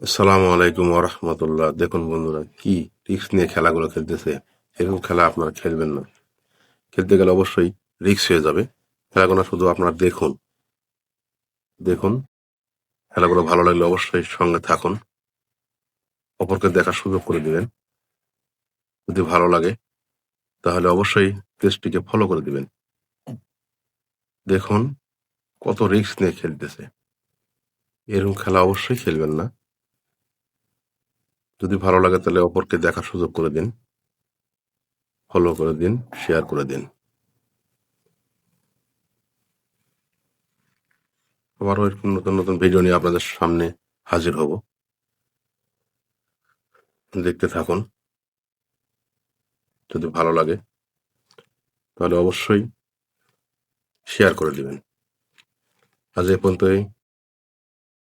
আসসালামু আলাইকুম ওরহমতুল্লাহ। দেখুন বন্ধুরা, কি রিস্ক নিয়ে খেলাগুলো খেলতেছে। এরকম খেলা আপনারা খেলবেন না। খেলতে গেলে অবশ্যই রিস্ক হয়ে যাবে। খেলাগুলো শুধু আপনারা দেখুন দেখুন খেলাগুলো ভালো লাগলে অবশ্যই সঙ্গে থাকুন, অপরকে দেখার সুযোগ করে দিবেন। যদি ভালো লাগে তাহলে অবশ্যই পেজটিকে ফলো করে দিবেন। দেখুন কত রিস্ক নিয়ে খেলতেছে। এরকম খেলা অবশ্যই খেলবেন না। যদি ভালো লাগে তাহলে অপরকে দেখার সুযোগ করে দিন, ফলো করে দিন, শেয়ার করে দিন। আবারও এরকম নতুন নতুন ভিডিও নিয়ে আপনাদের সামনে হাজির হব। দেখতে থাকুন। যদি ভালো লাগে তাহলে অবশ্যই শেয়ার করে দিবেন। আজ এ পর্যন্তই।